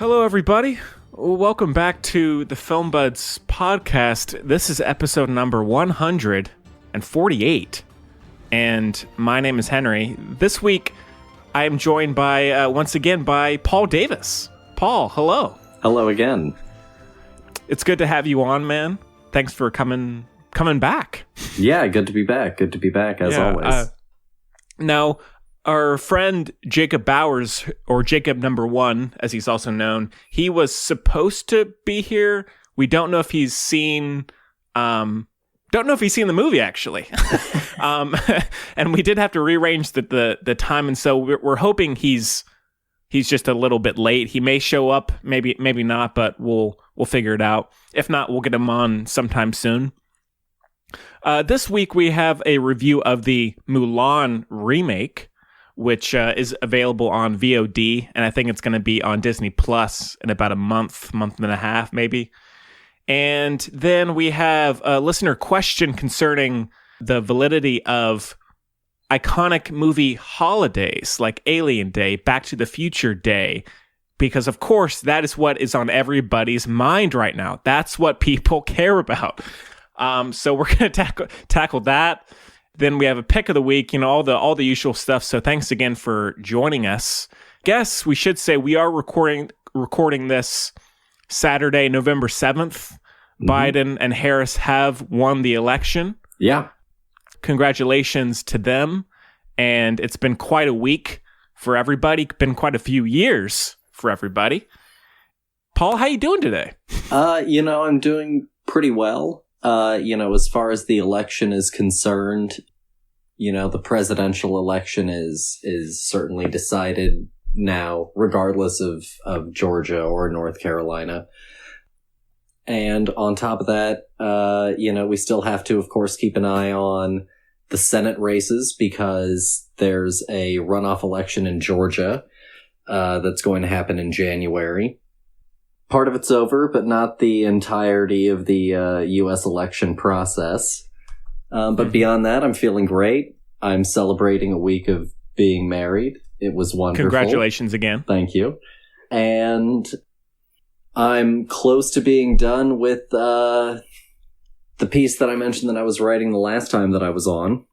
Hello, everybody. Welcome back to the Film Buds podcast. This is episode number 148, and my name is Henry. This week, I am joined by, once again, by Paul Davis. Paul, hello. Hello again. It's good to have you on, man. Thanks for coming back. Yeah, good to be back. Good to be back, as always. Now, our friend Jacob Bowers, or Jacob number 1, as he's also known, he was supposed to be here. We don't know if he's seen the movie, actually. And we did have to rearrange the time, and so we're hoping he's just a little bit late. He may show up, maybe not, but we'll figure it out. If not, we'll get him on sometime soon. This week we have a review of the Mulan remake, which is available on VOD, and I think it's going to be on Disney Plus in about a month and a half, maybe. And then we have a listener question concerning the validity of iconic movie holidays like Alien Day, Back to the Future Day, because of course that is what is on everybody's mind right now. That's what people care about. So we're going to tackle that. Then we have a pick of the week, all the usual stuff. So thanks again for joining us. Guess we should say we are recording this Saturday, November 7th. Mm-hmm. Biden and Harris have won the election. Yeah. Congratulations to them. And it's been quite a week for everybody. Been quite a few years for everybody. Paul, how you doing today? I'm doing pretty well. As far as the election is concerned, the presidential election is certainly decided now, regardless of Georgia or North Carolina. And on top of that, we still have to, of course, keep an eye on the Senate races because there's a runoff election in Georgia that's going to happen in January. Part of it's over, but not the entirety of the U.S. election process. But beyond that, I'm feeling great. I'm celebrating a week of being married. It was wonderful. Congratulations again. Thank you. And I'm close to being done with the piece that I mentioned that I was writing the last time that I was on.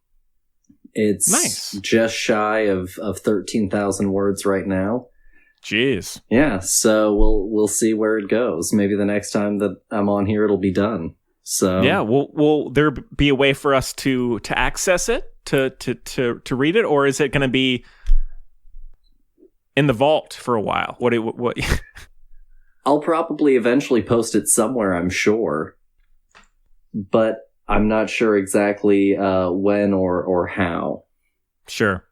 It's nice. Just shy of 13,000 words right now. Jeez. Yeah, so we'll see where it goes. Maybe the next time that I'm on here, it'll be done. So yeah, will there be a way for us to access it, to read it, or is it going to be in the vault for a while? What? I'll probably eventually post it somewhere, I'm sure, but I'm not sure exactly when or how. Sure.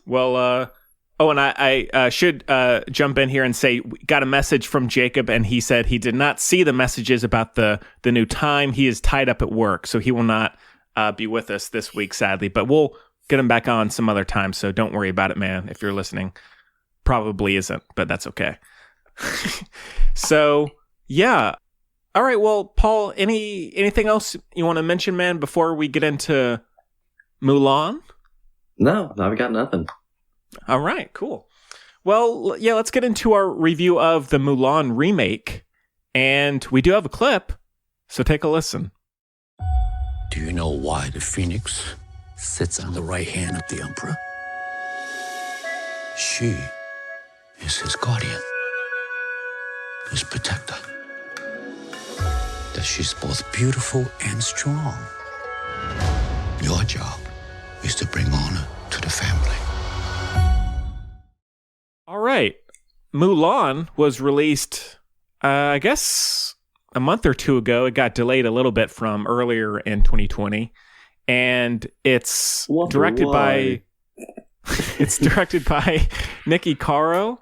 Well. Oh, and I should jump in here and say we got a message from Jacob, and he said he did not see the messages about the new time. He is tied up at work, so he will not be with us this week, sadly. But we'll get him back on some other time, so don't worry about it, man, if you're listening. Probably isn't, but that's okay. So, yeah. All right, well, Paul, anything else you want to mention, man, before we get into Mulan? No, I've got nothing. All right, cool. Well, yeah, let's get into our review of the Mulan remake. And we do have a clip, so take a listen. Do you know why the Phoenix sits on the right hand of the Emperor? She is his guardian, his protector. That she's both beautiful and strong. Your job is to bring honor to the family. All right. Mulan was released, I guess, a month or two ago. It got delayed a little bit from earlier in 2020. And it's directed by Nikki Caro.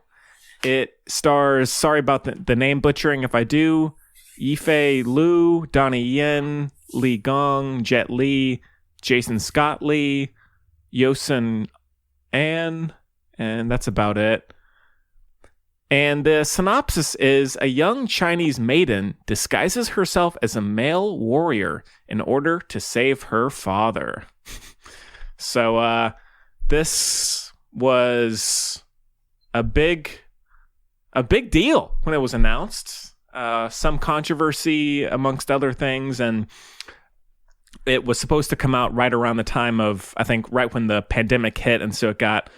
It stars, sorry about the name butchering if I do, Yifei Liu, Donnie Yen, Li Gong, Jet Li, Jason Scott Lee, Yosun An, and that's about it. And the synopsis is a young Chinese maiden disguises herself as a male warrior in order to save her father. So this was a big a big deal when it was announced. Some controversy amongst other things, and it was supposed to come out right around the time of, I think, right when the pandemic hit, and so it got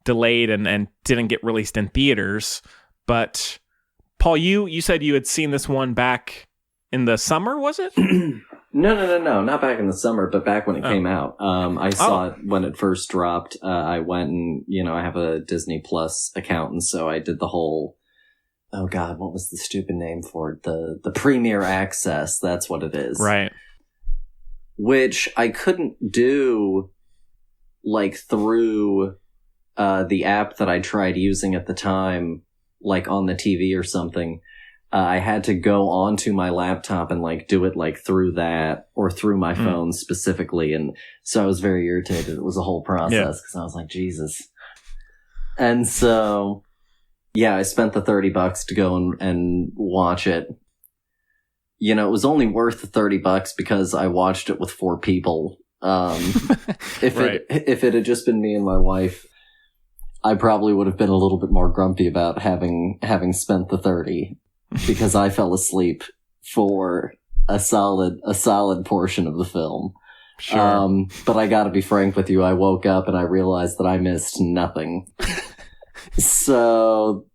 delayed and didn't get released in theaters. But Paul, you said you had seen this one back in the summer, was it? No, not back in the summer, but back when it came out. I saw it when it first dropped. I went and, I have a Disney Plus account, and so I did the whole, oh God, what was the stupid name for it? The Premier Access, that's what it is. Right. Which I couldn't do, like, through the app that I tried using at the time, like on the TV or something. I had to go onto my laptop and like do it like through that or through my phone specifically. And so I was very irritated. It was a whole process because I was like, Jesus. And so, yeah, I spent the $30 to go and watch it. It was only worth the $30 because I watched it with 4 people. If it had just been me and my wife, I probably would have been a little bit more grumpy about having spent the 30 because I fell asleep for a solid portion of the film. Sure. But I gotta be frank with you, I woke up and I realized that I missed nothing. So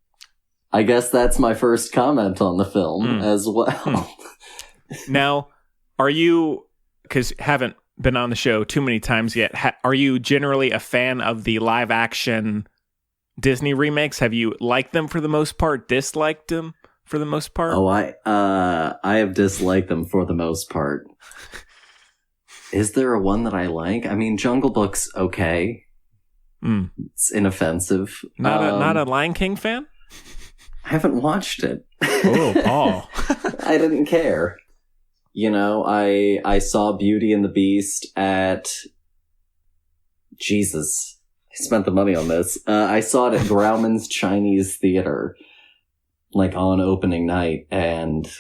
I guess that's my first comment on the film as well. Now, are you, because haven't been on the show too many times yet, are you generally a fan of the live action Disney remakes? Have you liked them for the most part, disliked them for the most part? Oh, I have disliked them for the most part. Is there a one that I like? I mean, Jungle Book's okay. It's inoffensive. Not a Lion King fan? I haven't watched it. Oh, Paul. I didn't care. I saw Beauty and the Beast at... Jesus. I spent the money on this. I saw it at Grauman's Chinese Theater, like on opening night, and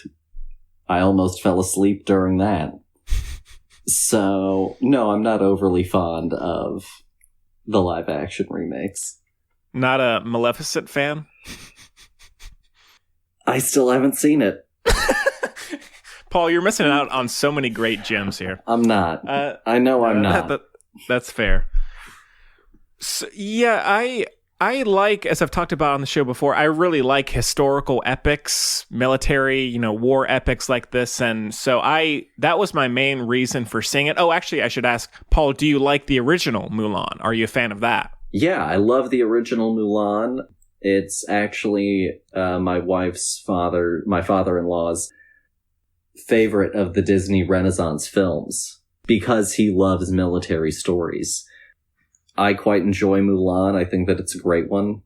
I almost fell asleep during that. So, no, I'm not overly fond of the live action remakes. Not a Maleficent fan? I still haven't seen it. Paul, you're missing out on so many great gems here. I'm not. I know I'm not. That's fair. So, yeah, I like, as I've talked about on the show before, I really like historical epics, military, war epics like this. And so that was my main reason for seeing it. Oh, actually, I should ask, Paul, do you like the original Mulan? Are you a fan of that? Yeah, I love the original Mulan. It's actually my father-in-law's favorite of the Disney Renaissance films because he loves military stories. I quite enjoy Mulan. I think that it's a great one.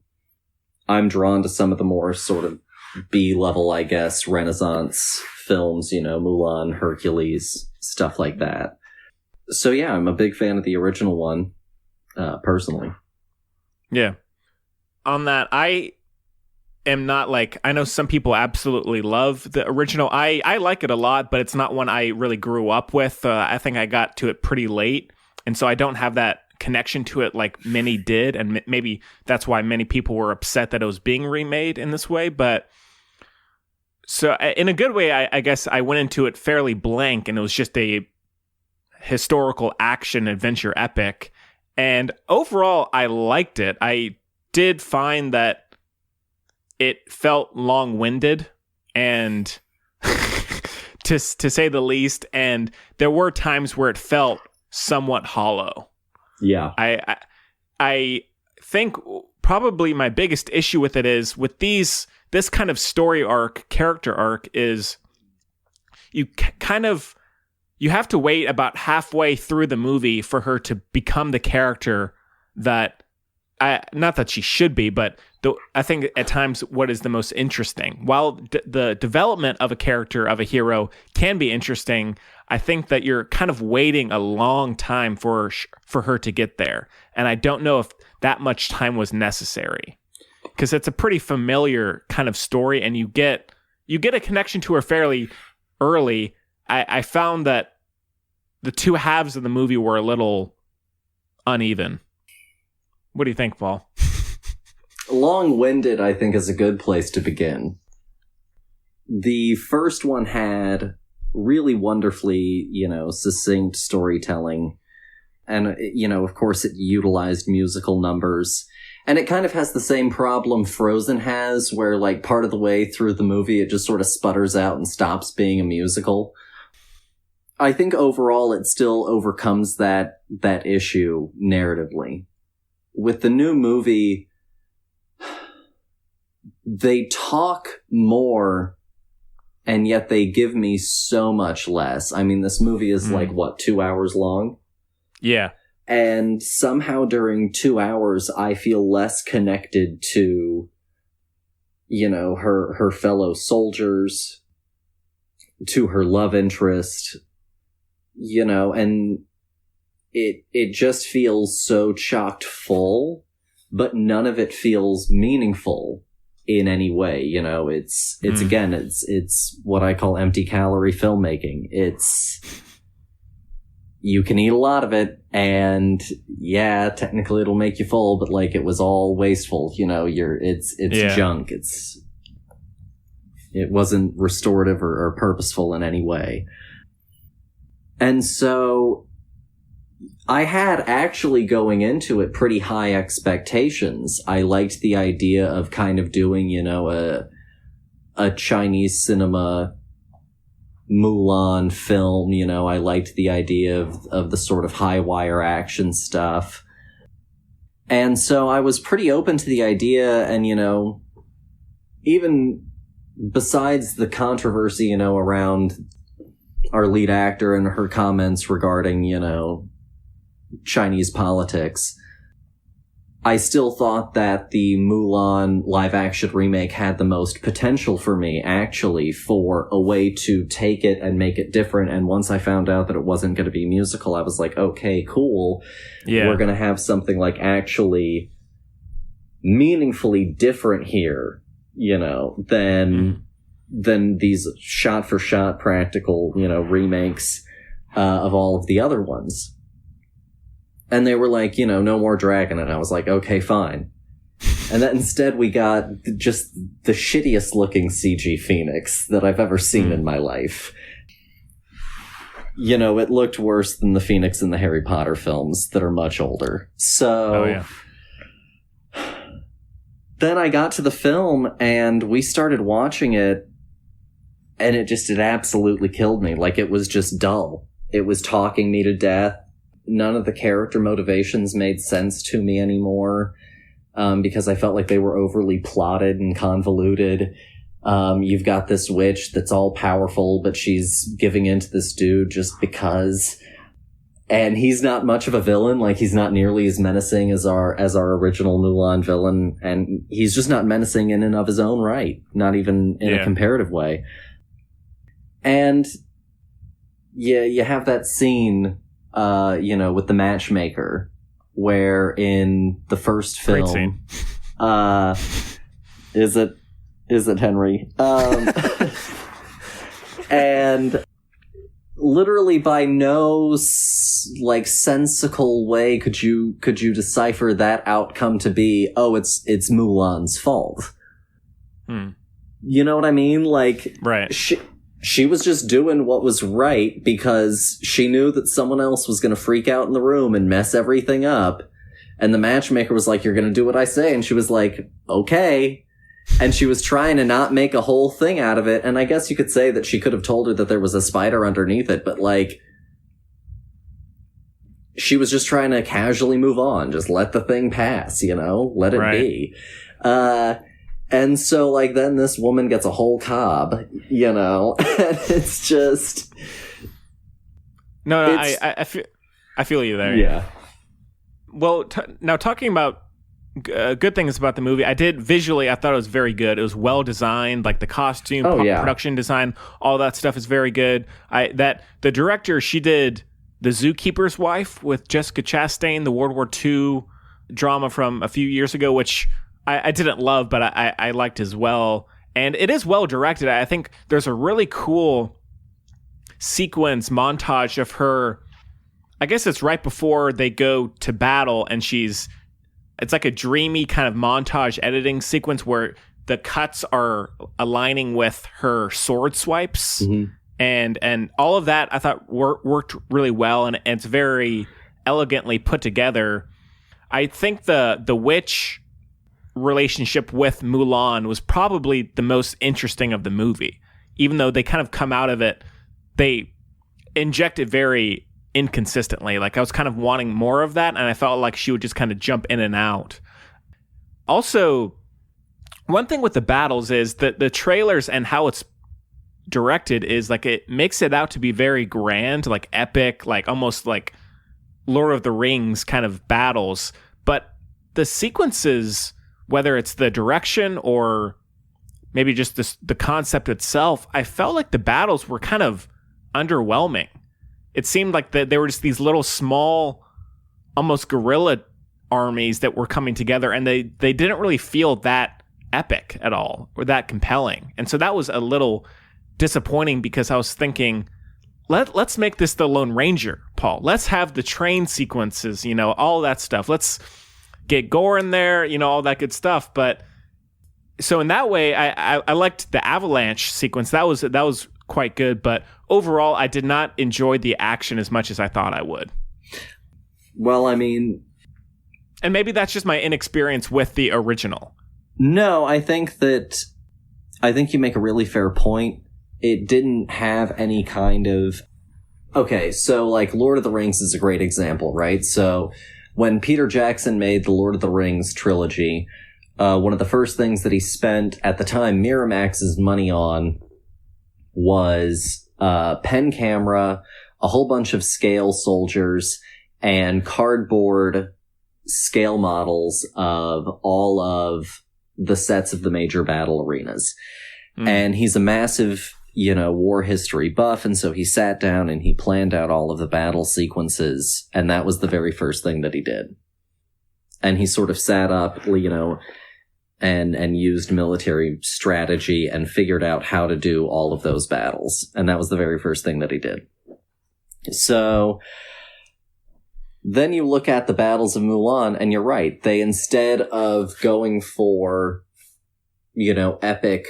I'm drawn to some of the more sort of B-level, I guess, Renaissance films, Mulan, Hercules, stuff like that. So yeah, I'm a big fan of the original one, personally. Yeah. On that, I am not like, I know some people absolutely love the original. I like it a lot, but it's not one I really grew up with. I think I got to it pretty late, and so I don't have that connection to it like many did, and maybe that's why many people were upset that it was being remade in this way. But so in a good way, I guess I went into it fairly blank, and it was just a historical action adventure epic, and overall I liked it. I did find that it felt long-winded, and to say the least, and there were times where it felt somewhat hollow. Yeah. I think probably my biggest issue with it is with this kind of story arc, character arc, is you have to wait about halfway through the movie for her to become the character that, not that she should be, but I think at times what is the most interesting. While the development of a character, of a hero, can be interesting, I think that you're kind of waiting a long time for her to get there. And I don't know if that much time was necessary, because it's a pretty familiar kind of story, and you get a connection to her fairly early. I found that the two halves of the movie were a little uneven. What do you think, Paul? long-winded, I think, is a good place to begin. The first one had really wonderfully, succinct storytelling. And, of course, it utilized musical numbers. And it kind of has the same problem Frozen has, where, like, part of the way through the movie, it just sort of sputters out and stops being a musical. I think overall it still overcomes that issue narratively. With the new movie, they talk more, and yet they give me so much less. I mean, this movie is 2 hours long? Yeah. And somehow during 2 hours, I feel less connected to, her fellow soldiers, to her love interest, and it just feels so chocked full, but none of it feels meaningful in any way. It's again, it's what I call empty calorie filmmaking. You can eat a lot of it, and yeah, technically it'll make you full, but like it was all wasteful. It's junk. It wasn't restorative or purposeful in any way. And so I had actually going into it pretty high expectations. I liked the idea of kind of doing, a Chinese cinema Mulan film. I liked the idea of the sort of high wire action stuff. And so I was pretty open to the idea, and, even besides the controversy, around our lead actor and her comments regarding, Chinese politics, I still thought that the Mulan live-action remake had the most potential for me, actually, for a way to take it and make it different. And once I found out that it wasn't going to be musical, I was like, okay, cool. Yeah. We're going to have something like actually meaningfully different here, than these shot-for-shot practical, remakes of all of the other ones. And they were like, no more dragon. And I was like, okay, fine. And then instead we got just the shittiest looking CG Phoenix that I've ever seen in my life. It looked worse than the Phoenix in the Harry Potter films that are much older. So... Oh, yeah. Then I got to the film and we started watching it, and it absolutely killed me. Like, it was just dull. It was talking me to death. None of the character motivations made sense to me anymore, because I felt like they were overly plotted and convoluted. You've got this witch that's all powerful, but she's giving in to this dude just because. And he's not much of a villain. Like, he's not nearly as menacing as our original Mulan villain. And he's just not menacing in and of his own right. Not even in a comparative way. And you have that scene, with the matchmaker, where in the first film, is it Henry? And literally by no sensical way could you decipher that outcome to be, oh, it's Mulan's fault. You know what I mean? Like, right. She was just doing what was right because she knew that someone else was going to freak out in the room and mess everything up. And the matchmaker was like, you're going to do what I say. And she was like, okay. And she was trying to not make a whole thing out of it. And I guess you could say that she could have told her that there was a spider underneath it. But, like, she was just trying to casually move on. Just let the thing pass, Let it be. And so, like, then this woman gets a whole cob, and it's just... No, I feel you there. Yeah. Well, now talking about good things about the movie, I thought it was very good. It was well designed, like the costume, production design, all that stuff is very good. The director, she did The Zookeeper's Wife with Jessica Chastain, the World War II drama from a few years ago, which I didn't love, but I liked as well. And it is well directed. I think there's a really cool sequence montage of her. I guess it's right before they go to battle, and she's it's like a dreamy kind of montage editing sequence where the cuts are aligning with her sword swipes. And all of that I thought worked really well, and it's very elegantly put together. I think the witch relationship with Mulan was probably the most interesting of the movie. Even though they kind of come out of it, they inject it very inconsistently. Like I was kind of wanting more of that, and I felt like she would just kind of jump in and out. Also, one thing with the battles is that the trailers and how it's directed is like it makes it out to be very grand, like epic, like almost like Lord of the Rings kind of battles. But the sequences, whether it's the direction or maybe just the concept itself, I felt like the battles were kind of underwhelming. It seemed like they were just these little small, almost guerrilla armies that were coming together, and they didn't really feel that epic at all or that compelling. And so that was a little disappointing because I was thinking, let's make this the Lone Ranger, Paul. Let's have the train sequences, all that stuff. Let's get gore in there, all that good stuff. But so in that way, I liked the avalanche sequence. That was quite good. But overall, I did not enjoy the action as much as I thought I would. Well, I mean, and maybe that's just my inexperience with the original. No, I think you make a really fair point. It didn't have any kind of... Okay, so like Lord of the Rings is a great example, right? So when Peter Jackson made the Lord of the Rings trilogy, one of the first things that he spent at the time Miramax's money on was pen camera, a whole bunch of scale soldiers, and cardboard scale models of all of the sets of the major battle arenas. And he's a massive, war history buff, and so he sat down and he planned out all of the battle sequences, and that was the very first thing that he did. And he sort of sat up, and used military strategy and figured out how to do all of those battles. And that was the very first thing that he did. So then you look at the battles of Mulan, and you're right. They, instead of going for, epic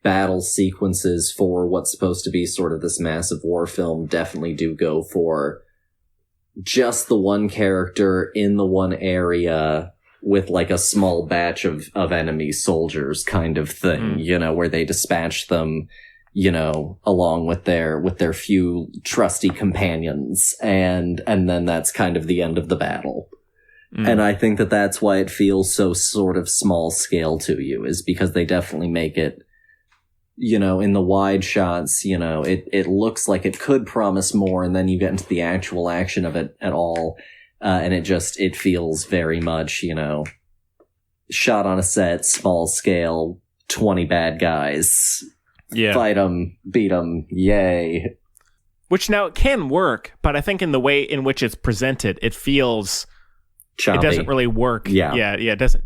battle sequences for what's supposed to be sort of this massive war film, definitely do go for just the one character in the one area with like a small batch of enemy soldiers kind of thing, where they dispatch them, along with their few trusty companions. And then that's kind of the end of the battle. And I think that that's why it feels so sort of small scale to you, is because they definitely make it, in the wide shots, it looks like it could promise more, and then you get into the actual action of it at all. And it feels very much, shot on a set, small scale, 20 bad guys. Yeah. Fight them, beat them, yay. Which now it can work, but I think in the way in which it's presented, it feels choppy. It doesn't really work. Yeah. It doesn't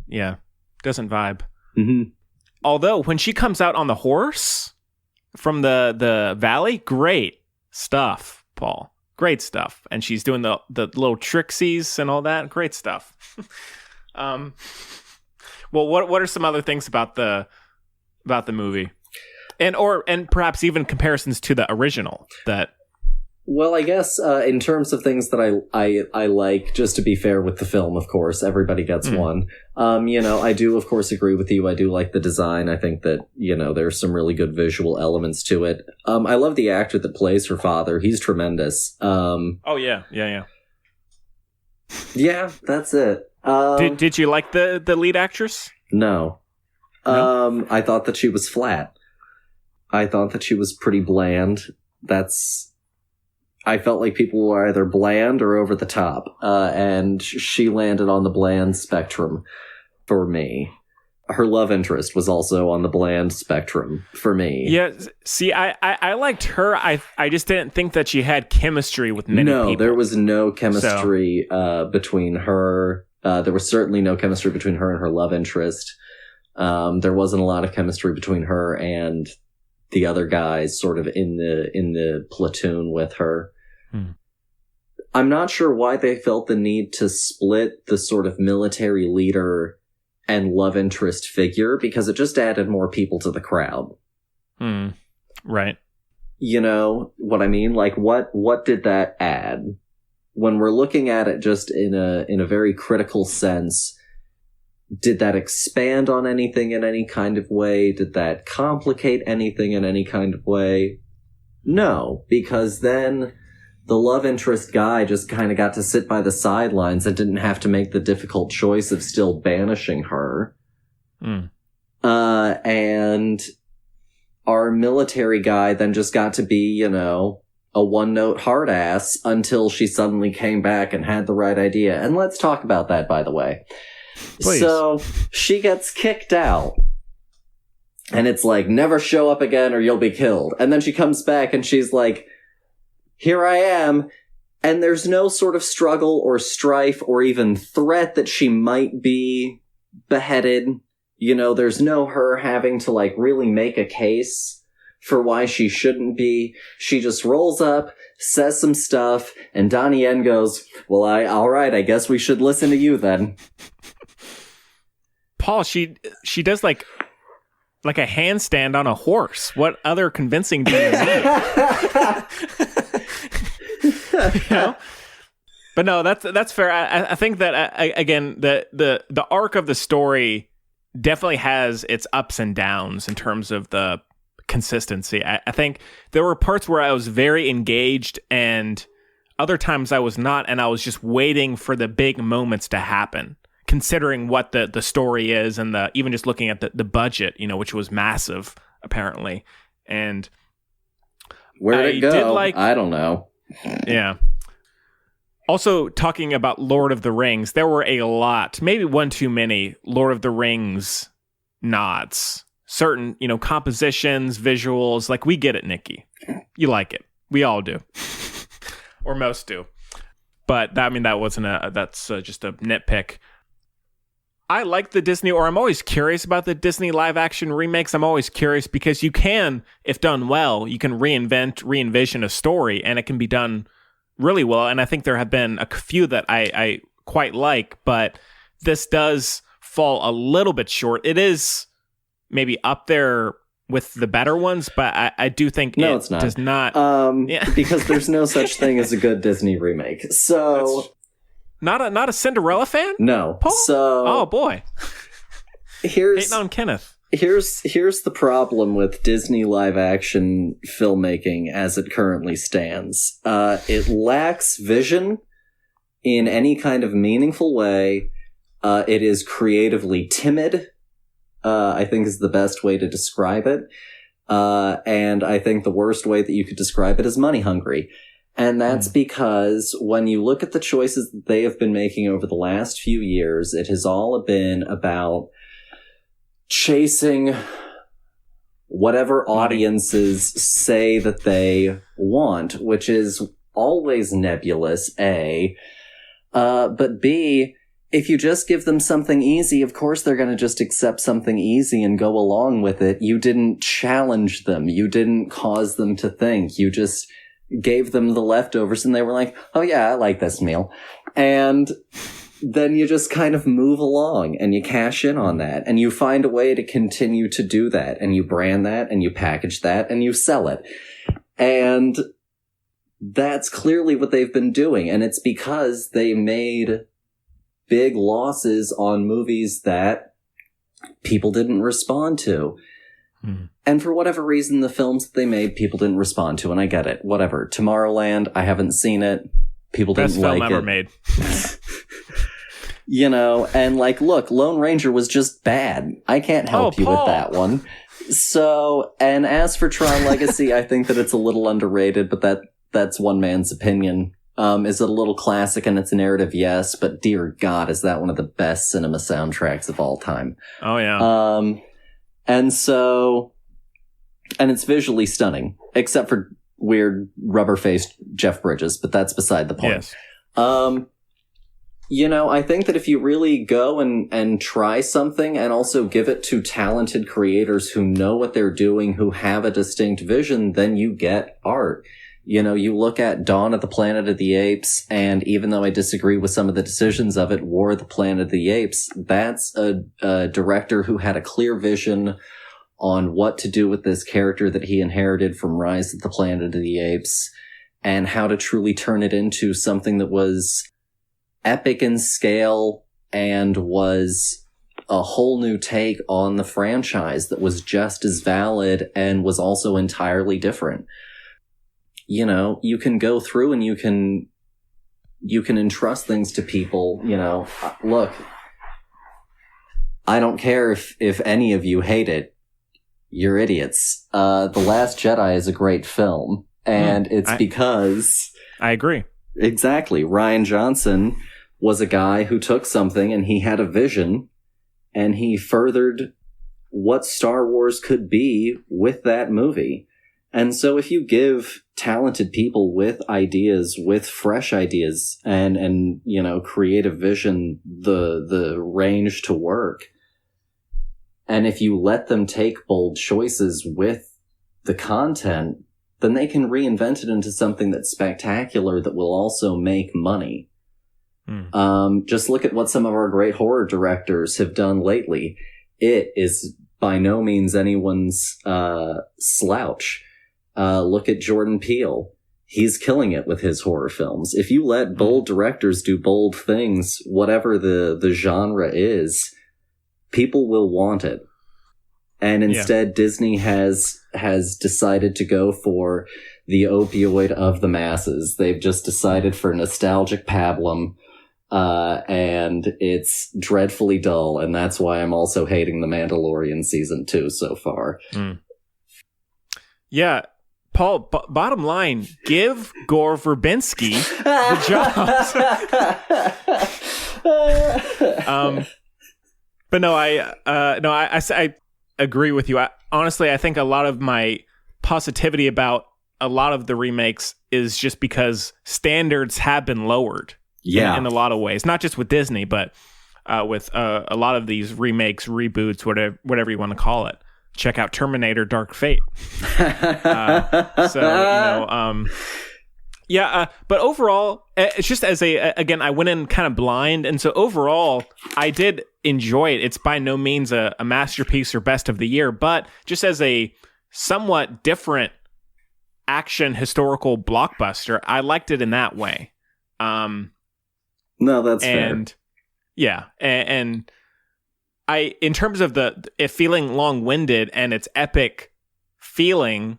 vibe. Although when she comes out on the horse from the valley, great stuff, Paul. Great stuff. And she's doing the little tricksies and all that. Great stuff. Well, what are some other things about the movie? And perhaps even comparisons to the original that... Well, I guess in terms of things that I like, just to be fair with the film, of course, everybody gets one. I do, of course, agree with you. I do like the design. I think that, there's some really good visual elements to it. I love the actor that plays her father. He's tremendous. Oh, yeah. Yeah, that's it. Did you like the lead actress? No. I thought that she was flat. I thought that she was pretty bland. I felt like people were either bland or over the top, and she landed on the bland spectrum for me. Her love interest was also on the bland spectrum for me. Yeah, see, I liked her. I just didn't think that she had chemistry with many people. No, there was no chemistry between her. There was certainly no chemistry between her and her love interest. There wasn't a lot of chemistry between her and the other guys sort of in the platoon with her. I'm not sure why they felt the need to split the sort of military leader and love interest figure, because it just added more people to the crowd. Right. You know what I mean? Like, what did that add? When we're looking at it just in a very critical sense, did that expand on anything in any kind of way? Did that complicate anything in any kind of way? No, because then the love interest guy just kind of got to sit by the sidelines and didn't have to make the difficult choice of still banishing her. And our military guy then just got to be, you know, a one-note hard ass until she suddenly came back and had the right idea. And let's talk about that, by the way. Please. So she gets kicked out. And it's like, never show up again or you'll be killed. And then she comes back and she's like, here I am. And there's no sort of struggle or strife or even threat that she might be beheaded. You know, there's no her having to like really make a case for why she shouldn't be. She just rolls up, says some stuff, and Donnie Yen goes, well, all right, I guess we should listen to you then. Paul, she does like a handstand on a horse. What other convincing do you need? You know? But no, that's fair. I think that again, the arc of the story definitely has its ups and downs in terms of the consistency. I think there were parts where I was very engaged and other times I was not, and I was just waiting for the big moments to happen, considering what the story is and even just looking at the budget, you know, which was massive apparently. And where'd it go? I don't know. Yeah. Also, talking about Lord of the Rings, there were a lot, maybe one too many Lord of the Rings nods. Certain, you know, compositions, visuals, like we get it, Nikki. You like it. We all do. Or most do. But that wasn't that's just a nitpick. I like the Disney, or I'm always curious about the Disney live action remakes. I'm always curious because you can, if done well, you can re-envision a story and it can be done really well. And I think there have been a few that I quite like, but this does fall a little bit short. It is maybe up there with the better ones, but I do think it's not. Does not. Because there's no such thing as a good Disney remake. So not a Cinderella fan? No. Paul? So oh boy. Hating on Kenneth. Here's the problem with Disney live action filmmaking as it currently stands. It lacks vision in any kind of meaningful way. It is creatively timid. I think is the best way to describe it. And I think the worst way that you could describe it is money hungry. And that's because when you look at the choices that they have been making over the last few years, it has all been about chasing whatever audiences say that they want, which is always nebulous, A. But B, if you just give them something easy, of course they're going to just accept something easy and go along with it. You didn't challenge them. You didn't cause them to think. You just gave them the leftovers and they were like, oh yeah, I like this meal. And then you just kind of move along and you cash in on that and you find a way to continue to do that and you brand that and you package that and you sell it. And that's clearly what they've been doing. And it's because they made big losses on movies that people didn't respond to. And for whatever reason, the films that they made, people didn't respond to, and I get it. Whatever. Tomorrowland, I haven't seen it. People didn't like it. Best film ever made. You know, and like, look, Lone Ranger was just bad. I can't help you with that one. So, and as for Tron Legacy, I think that it's a little underrated, but that's one man's opinion. Is it a little classic in its narrative? Yes, but dear God, is that one of the best cinema soundtracks of all time? Oh, yeah. And it's visually stunning, except for weird rubber-faced Jeff Bridges, but that's beside the point. Yes. I think that if you really go and try something and also give it to talented creators who know what they're doing, who have a distinct vision, then you get art. You look at Dawn of the Planet of the Apes, and even though I disagree with some of the decisions of it, War of the Planet of the Apes, that's a director who had a clear vision on what to do with this character that he inherited from Rise of the Planet of the Apes, and how to truly turn it into something that was epic in scale and was a whole new take on the franchise that was just as valid and was also entirely different. You can go through and you can entrust things to people. Look, I don't care if any of you hate it. You're idiots. The Last Jedi is a great film, and because I agree. Exactly. Rian Johnson was a guy who took something and he had a vision, and he furthered what Star Wars could be with that movie. And so if you give talented people with ideas, with fresh ideas and creative vision, the range to work, and if you let them take bold choices with the content, then they can reinvent it into something that's spectacular that will also make money. Just look at what some of our great horror directors have done lately. It is by no means anyone's slouch. Look at Jordan Peele. He's killing it with his horror films. If you let bold directors do bold things, whatever the genre is, people will want it. And instead, Disney has decided to go for the opioid of the masses. They've just decided for nostalgic pablum, and it's dreadfully dull, and that's why I'm also hating The Mandalorian Season 2 so far. Yeah. Paul, bottom line, give Gore Verbinski the job. But no, I agree with you. Honestly, I think a lot of my positivity about a lot of the remakes is just because standards have been lowered. In a lot of ways, not just with Disney, but with a lot of these remakes, reboots, whatever you want to call it. Check out Terminator Dark Fate. But overall, it's just again, I went in kind of blind. And so overall, I did enjoy it. It's by no means a masterpiece or best of the year, but just as a somewhat different action historical blockbuster, I liked it in that way. No, that's fair. Yeah. And I, in terms of it feeling long-winded and its epic feeling,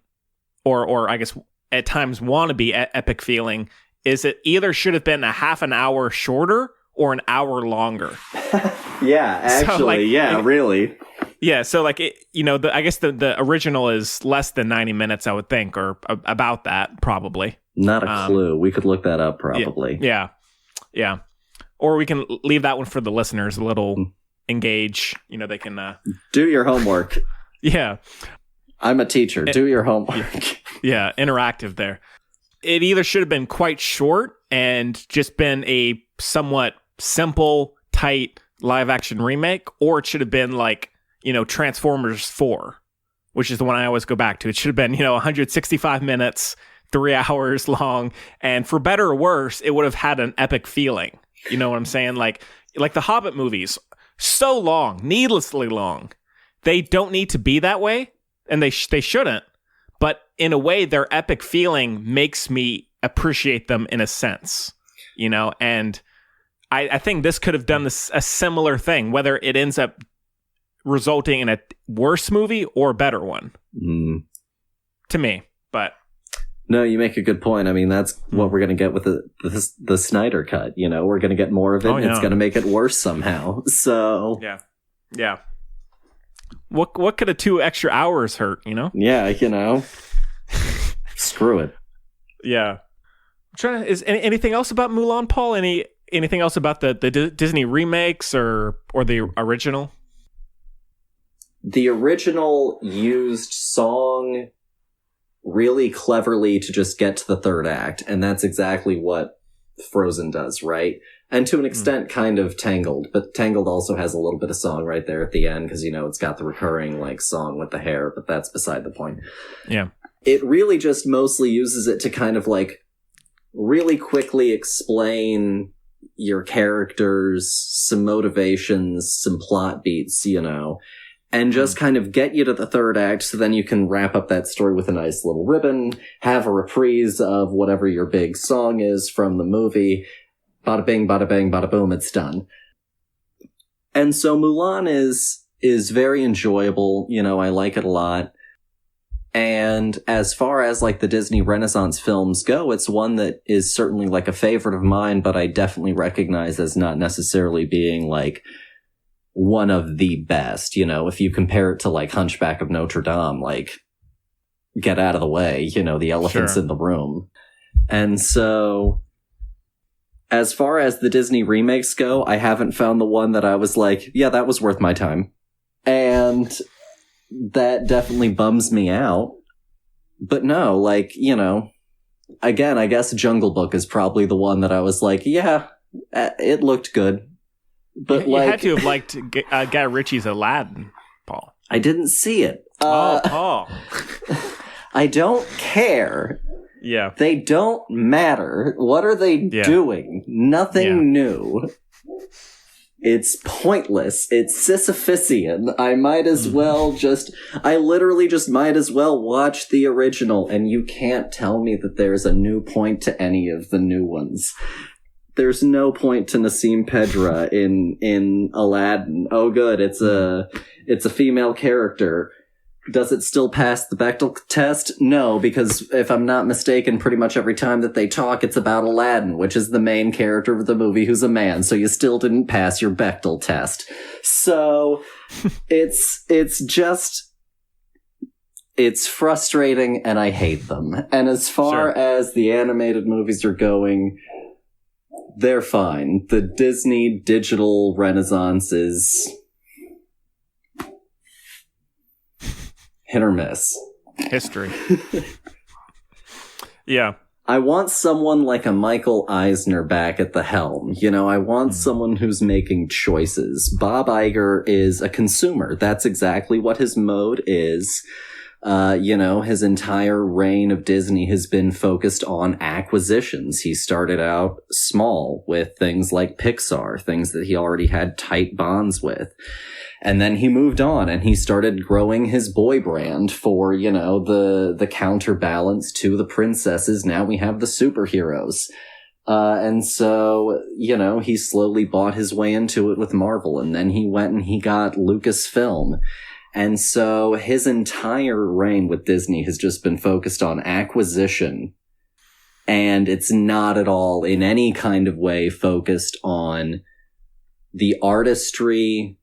or I guess at times wannabe epic feeling, is it either should have been a half an hour shorter or an hour longer. Yeah, actually, really. Yeah, so I guess the original is less than 90 minutes, I would think, or about that, probably. Not a clue. We could look that up, probably. Yeah. Or we can leave that one for the listeners, a little engage. They can... do your homework. Yeah. I'm a teacher. Do your homework. Yeah, interactive there. It either should have been quite short and just been a somewhat simple, tight live-action remake, or it should have been like, Transformers 4, which is the one I always go back to. It should have been, 165 minutes, 3 hours long, and for better or worse, it would have had an epic feeling. You know what I'm saying? Like the Hobbit movies, so long, needlessly long. They don't need to be that way, and they shouldn't. But in a way, their epic feeling makes me appreciate them in a sense, and I think this could have done a similar thing, whether it ends up resulting in a worse movie or a better one. To me, but... No, you make a good point. I mean, that's what we're going to get with the Snyder cut. We're going to get more of it, and it's going to make it worse somehow. So... Yeah. What could 2 extra hours hurt, Yeah, Screw it. Yeah. Is anything else about Mulan, Paul? Anything else about the Disney remakes or the original? The original used song really cleverly to just get to the third act, and that's exactly what Frozen does, right? And to an extent, kind of Tangled, but Tangled also has a little bit of song right there at the end, because, it's got the recurring, song with the hair, but that's beside the point. Yeah. It really just mostly uses it to kind of, really quickly explain your characters, some motivations, some plot beats, and just kind of get you to the third act, so then you can wrap up that story with a nice little ribbon, have a reprise of whatever your big song is from the movie. Bada bing, bada bang, bada boom, it's done. And so Mulan is very enjoyable. I like it a lot. And as far as the Disney Renaissance films go, it's one that is certainly a favorite of mine, but I definitely recognize as not necessarily being one of the best. If you compare it to Hunchback of Notre Dame, get out of the way, the elephant's in the room. And so as far as the Disney remakes go, I haven't found the one that I was yeah, that was worth my time. And that definitely bums me out. But no, again, I guess Jungle Book is probably the one that I was yeah, it looked good. But you had to have liked Guy Ritchie's Aladdin, Paul. I didn't see it. Paul. I don't care. Yeah. They don't matter. What are they doing? Nothing new. It's pointless. It's Sisyphusian. I might as well I literally just might as well watch the original, and you can't tell me that there's a new point to any of the new ones. There's no point to Nassim Pedra in Aladdin. Oh, good. It's a female character. Does it still pass the Bechdel test? No, because if I'm not mistaken, pretty much every time that they talk, it's about Aladdin, which is the main character of the movie who's a man, so you still didn't pass your Bechdel test. So, it's frustrating, and I hate them. And as far as the animated movies are going, they're fine. The Disney digital renaissance is hit or miss. History. Yeah. I want someone like a Michael Eisner back at the helm. I want someone who's making choices. Bob Iger is a consumer. That's exactly what his mode is. His entire reign of Disney has been focused on acquisitions. He started out small with things like Pixar, things that he already had tight bonds with. And then he moved on and he started growing his boy brand for, the counterbalance to the princesses. Now we have the superheroes. And so, he slowly bought his way into it with Marvel. And then he went and he got Lucasfilm. And so his entire reign with Disney has just been focused on acquisition. And it's not at all in any kind of way focused on the artistry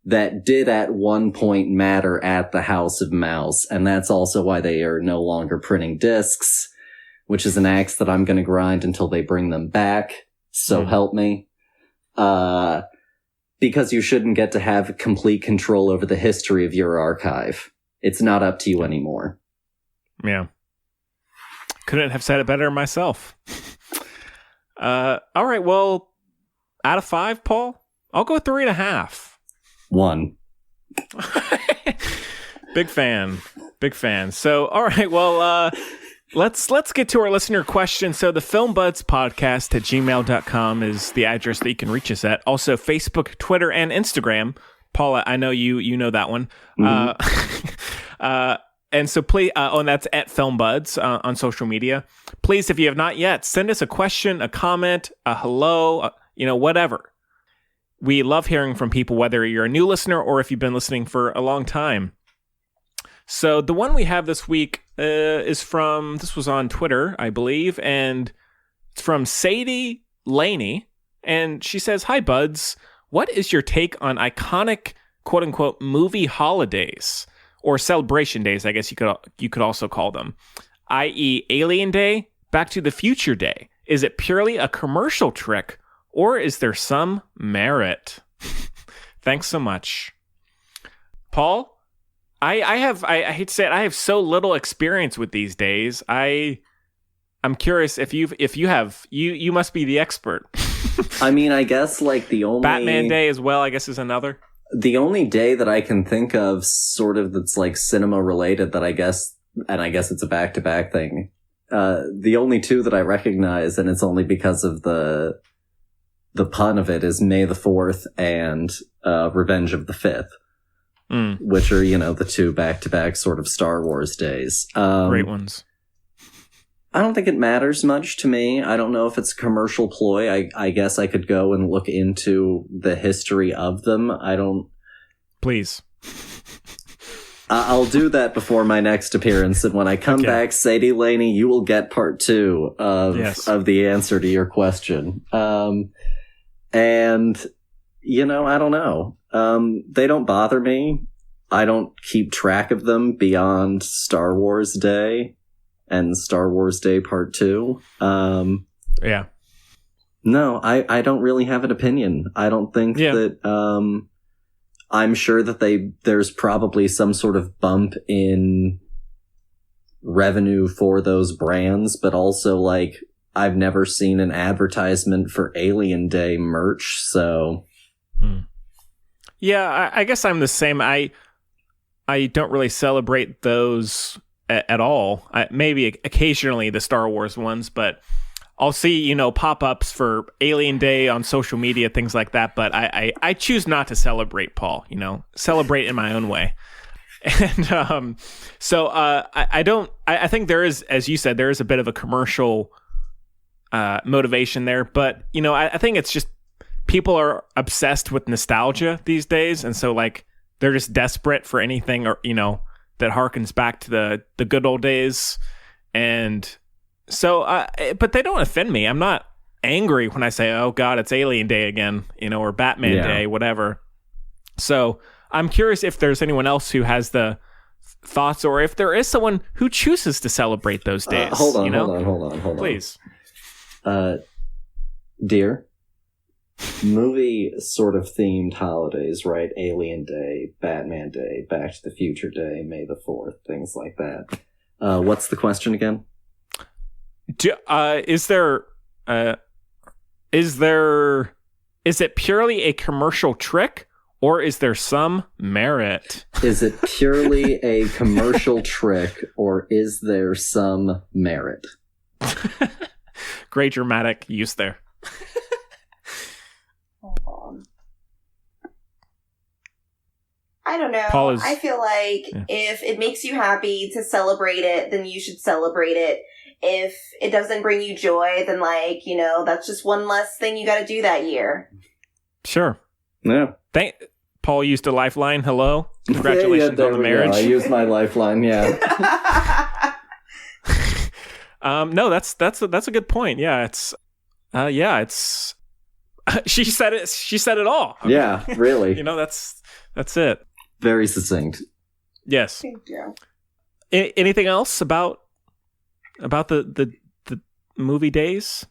that did at one point matter at the House of Mouse. And that's also why they are no longer printing discs, which is an axe that I'm going to grind until they bring them back. So help me. Because you shouldn't get to have complete control over the history of your archive. It's not up to you anymore. Yeah. Couldn't have said it better myself. All right, well, out of 5, Paul, I'll go 3.5. 1. Big fan. So, all right, well, let's get to our listener question. So the filmbudspodcast@gmail.com is the address that you can reach us at. Also, Facebook, Twitter, and Instagram. Paula, I know you know that one. And so please, and that's at FilmBuds on social media. Please, if you have not yet, send us a question, a comment, a hello, whatever. We love hearing from people, whether you're a new listener or if you've been listening for a long time. So the one we have this week this was on Twitter, I believe, and it's from Sadie Laney, and she says, "Hi, Buds. What is your take on iconic, quote-unquote, movie holidays, or celebration days, I guess you could also call them, i.e. Alien Day, Back to the Future Day? Is it purely a commercial trick, or is there some merit?" Thanks so much. Paul? I hate to say it, I have so little experience with these days. I I'm curious if you must be the expert. I mean, I guess like the only Batman Day as well, I guess, is another. The only day that I can think of sort of that's like cinema related that I guess it's a back-to-back thing. The only two that I recognize, and it's only because of the pun of it, is May the 4th and Revenge of the 5th, which are, the two back-to-back sort of Star Wars days. Great ones. I don't think it matters much to me. I don't know if it's a commercial ploy. I guess I could go and look into the history of them. Please. I'll do that before my next appearance, and when I come back, Sadie Laney, you will get part 2 of the answer to your question. And, I don't know. They don't bother me. I don't keep track of them beyond Star Wars Day and Star Wars Day Part 2. Yeah. No, I don't really have an opinion. I don't think that... I'm sure that there's probably some sort of bump in revenue for those brands, but also, like, I've never seen an advertisement for Alien Day merch, so... Yeah, I guess I'm the same. I don't really celebrate those at all. Maybe occasionally the Star Wars ones, but I'll see, pop-ups for Alien Day on social media, things like that. But I choose not to celebrate, Paul, celebrate in my own way. And so I think there is, as you said, there is a bit of a commercial motivation there. But, I think it's just people are obsessed with nostalgia these days. And so, like, they're just desperate for anything, or that harkens back to the good old days. And so, but they don't offend me. I'm not angry when I say, oh God, it's Alien Day again, or Batman Day, whatever. So I'm curious if there's anyone else who has the thoughts, or if there is someone who chooses to celebrate those days. Hold on. Please. Dear, movie sort of themed holidays, right? Alien Day, Batman Day, Back to the Future Day, May the 4th, things like that. What's the question again? Is it purely a commercial trick, or is there some merit? Is it purely a commercial trick, or is there some merit? Great dramatic use there. Hold on. I don't know. I feel like if it makes you happy to celebrate it, then you should celebrate it. If it doesn't bring you joy, then, like, that's just one less thing you got to do that year. Sure. Yeah. Paul used a lifeline. Hello. Congratulations on the marriage. I used my lifeline. Yeah. No, that's a good point. Yeah. It's she said it. She said it all. Okay. Yeah. Really. That's it. Very succinct. Yes. Thank you. Anything else about the movie days?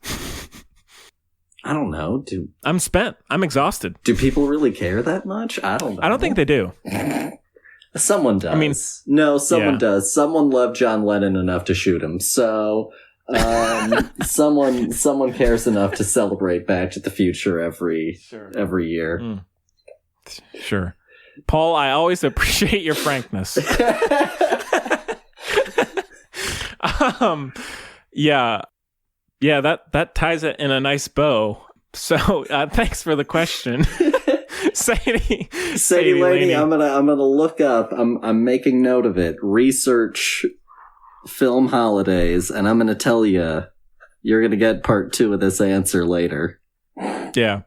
I don't know. I'm spent. I'm exhausted. Do people really care that much? I don't know. I don't think they do. Someone does. I mean, no, someone does. Someone loved John Lennon enough to shoot him. So, someone cares enough to celebrate Back to the Future every year. Sure. Paul, I always appreciate your frankness. That ties it in a nice bow. So thanks for the question. Sadie Laney, I'm gonna look up, I'm making note of it, research film holidays, and I'm gonna tell you're gonna get part 2 of this answer later. Yeah.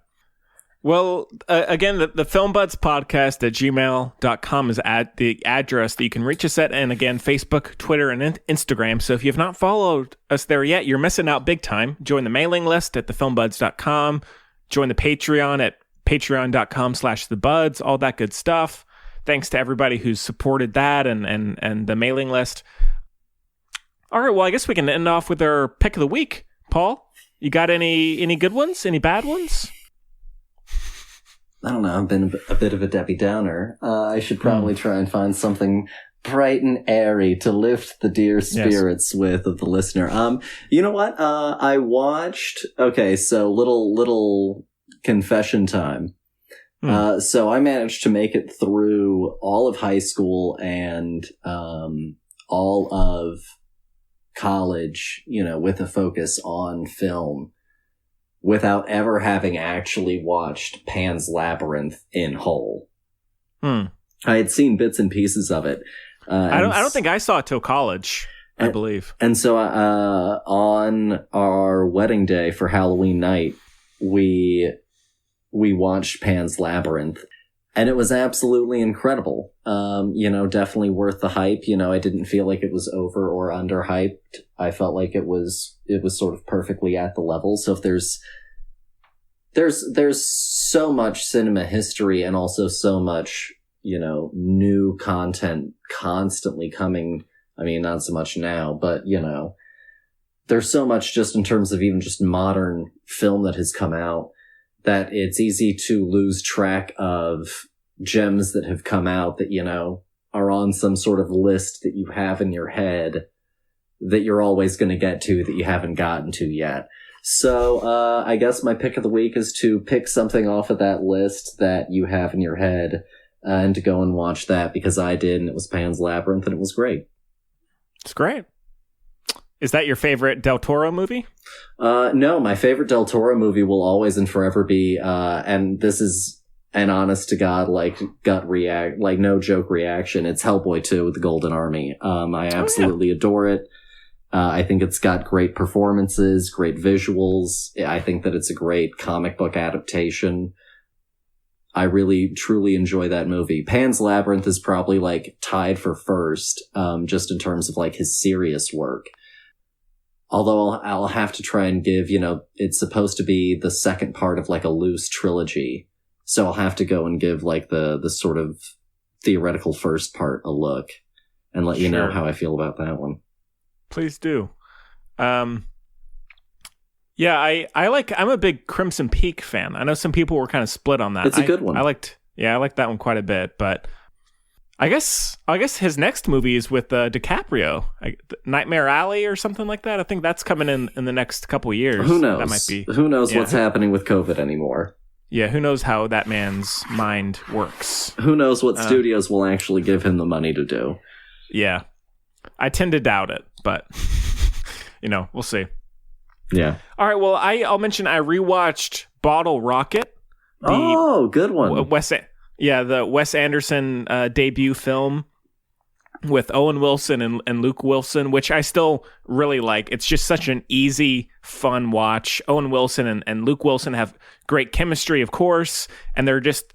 Well, again, the FilmBuds podcast at gmail.com is the address that you can reach us at. And again, Facebook, Twitter, and Instagram. So if you have not followed us there yet, you're missing out big time. Join the mailing list at thefilmbuds.com. Join the Patreon at patreon.com/thebuds, all that good stuff. Thanks to everybody who's supported that and the mailing list. All right, well, I guess we can end off with our pick of the week. Paul, you got any good ones? Any bad ones? I don't know. I've been a bit of a Debbie Downer. I should probably try and find something bright and airy to lift the dear spirits with of the listener. You know what? I watched. Okay, so little confession time. So I managed to make it through all of high school and all of college, with a focus on film, without ever having actually watched Pan's Labyrinth in whole. I had seen bits and pieces of it. I don't think I saw it till college, I believe. And so on our wedding day for Halloween night, we watched Pan's Labyrinth, and it was absolutely incredible. Definitely worth the hype. I didn't feel like it was over or underhyped. I felt like it was sort of perfectly at the level. So if there's so much cinema history and also so much, new content constantly coming. I mean, not so much now, but, there's so much just in terms of even just modern film that has come out that it's easy to lose track of gems that have come out that, are on some sort of list that you have in your head that you're always going to get to that you haven't gotten to yet. So, I guess my pick of the week is to pick something off of that list that you have in your head and to go and watch that, because I did, and it was Pan's Labyrinth, and it was great. It's great. Is that your favorite Del Toro movie? No, my favorite Del Toro movie will always and forever be, and this is an honest to God, no joke reaction. It's Hellboy 2 with the Golden Army. I absolutely adore it. I think it's got great performances, great visuals. I think that it's a great comic book adaptation. I really, truly enjoy that movie. Pan's Labyrinth is probably tied for first, just in terms of his serious work. Although I'll have to try and give, it's supposed to be the second part of a loose trilogy. So I'll have to go and give the sort of theoretical first part a look and let you know how I feel about that one. Please do. Yeah, I'm a big Crimson Peak fan. I know some people were kind of split on that. It's a good one. I liked that one quite a bit, but I guess his next movie is with DiCaprio, Nightmare Alley or something like that. I think that's coming in the next couple of years. Who knows? That might be. Who knows what's happening with COVID anymore? Yeah, who knows how that man's mind works? Who knows what studios will actually give him the money to do? Yeah, I tend to doubt it, but we'll see. Yeah. All right. Well, I'll mention I rewatched Bottle Rocket. Good one. The Wes Anderson debut film with Owen Wilson and Luke Wilson, which I still really like. It's just such an easy, fun watch. Owen Wilson and Luke Wilson have great chemistry, of course, and they're just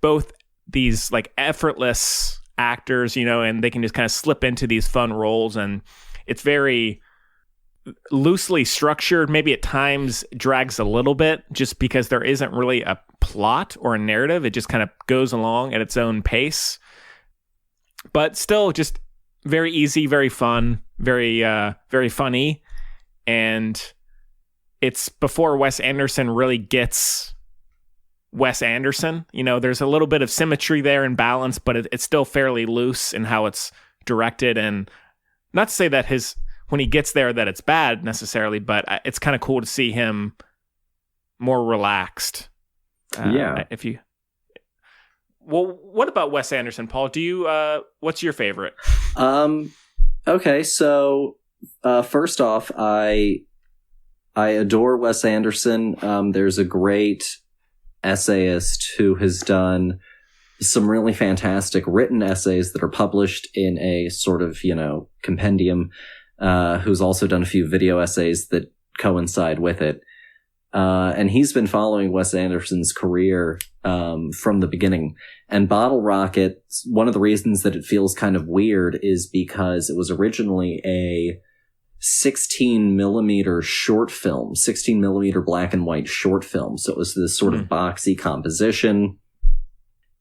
both these effortless actors, and they can just kind of slip into these fun roles, and it's very loosely structured. Maybe at times drags a little bit just because there isn't really a plot or a narrative. It just kind of goes along at its own pace, but still just very easy, very fun, very funny. And it's before Wes Anderson really gets Wes Anderson. There's a little bit of symmetry there and balance, but it's still fairly loose in how it's directed. And not to say that when he gets there that it's bad necessarily, but it's kind of cool to see him more relaxed. What about Wes Anderson, Paul? Do you what's your favorite? Okay, so first off, I adore Wes Anderson. There's a great essayist who has done some really fantastic written essays that are published in a sort of, compendium, who's also done a few video essays that coincide with it. And he's been following Wes Anderson's career from the beginning. And Bottle Rocket, one of the reasons that it feels kind of weird is because it was originally a 16 millimeter short film, 16 millimeter black and white short film. So it was this sort of boxy composition,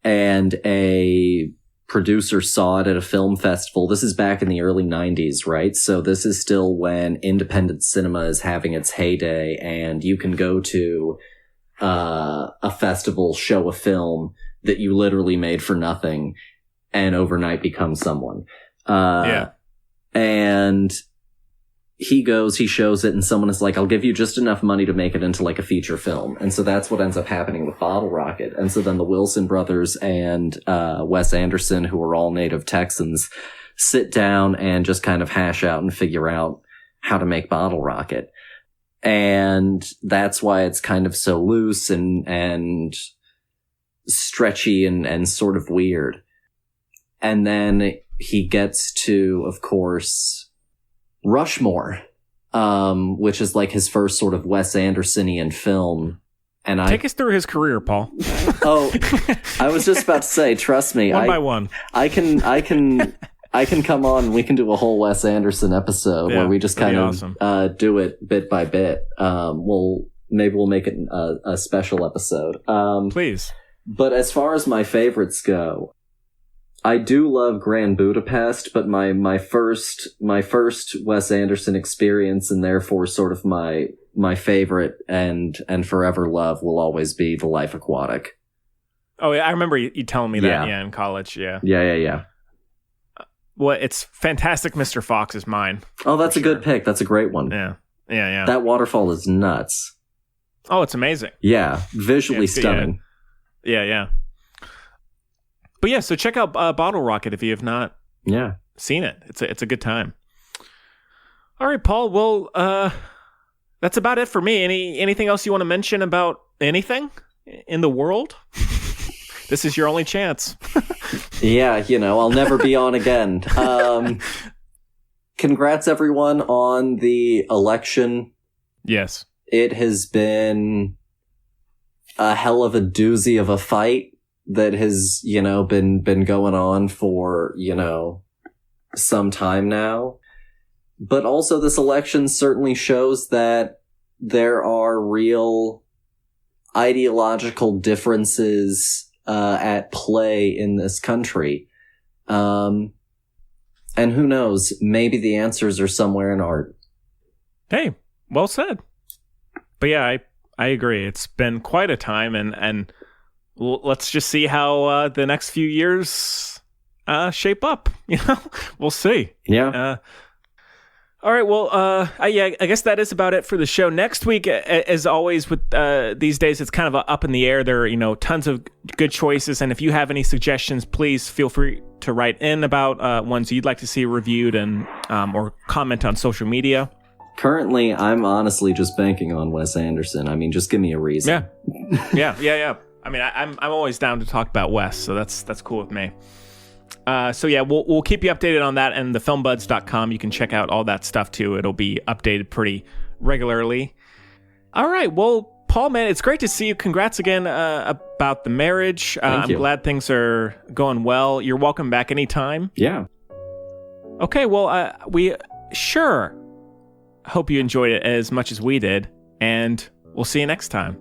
and a producer saw it at a film festival. This is back in the early 90s, right? So this is still when independent cinema is having its heyday, and you can go to a festival, show a film that you literally made for nothing, and overnight become someone. And he shows it, and someone is like, I'll give you just enough money to make it into like a feature film. And so that's what ends up happening with Bottle Rocket. And so then the Wilson brothers and Wes Anderson, who are all native Texans, sit down and just kind of hash out and figure out how to make Bottle Rocket. And that's why it's kind of so loose and stretchy and sort of weird. And then he gets to, of course, Rushmore, which is like his first sort of Wes Andersonian film. And take us through his career, Paul. Oh, I was just about to say, trust me, one by one. I can come on. We can do a whole Wes Anderson episode where we just kind of awesome. Do it bit by bit. We'll make it a special episode. Please. But as far as my favorites go, I do love Grand Budapest, but my first Wes Anderson experience, and therefore sort of my favorite and forever love, will always be The Life Aquatic. Oh yeah, I remember you telling me that in college. Yeah. Well, it's fantastic. Mr. Fox is mine. Oh, that's a good pick. That's a great one. Yeah. That waterfall is nuts. Oh, it's amazing. Yeah, visually stunning. Yeah. But yeah, so check out Bottle Rocket if you have not seen it. It's a good time. All right, Paul. Well, that's about it for me. Anything else you want to mention about anything in the world? This is your only chance. Yeah, I'll never be on again. Congrats, everyone, on the election. Yes. It has been a hell of a doozy of a fight that has, been going on for, some time now. But also this election certainly shows that there are real ideological differences at play in this country. And who knows, maybe the answers are somewhere in art. Hey, well said. But yeah, I agree. It's been quite a time, and let's just see how the next few years shape up. We'll see. Yeah. All right. Well, I guess that is about it for the show. Next week, as always, with these days, it's kind of up in the air. There are, tons of good choices. And if you have any suggestions, please feel free to write in about ones you'd like to see reviewed and or comment on social media. Currently, I'm honestly just banking on Wes Anderson. I mean, just give me a reason. Yeah. I mean, I'm always down to talk about Wes, so that's cool with me. So yeah, we'll keep you updated on that, and thefilmbuds.com. You can check out all that stuff too. It'll be updated pretty regularly. All right, well, Paul, man, it's great to see you. Congrats again about the marriage. I'm glad things are going well. You're welcome back anytime. Yeah. Okay, well, we sure hope you enjoyed it as much as we did, and we'll see you next time.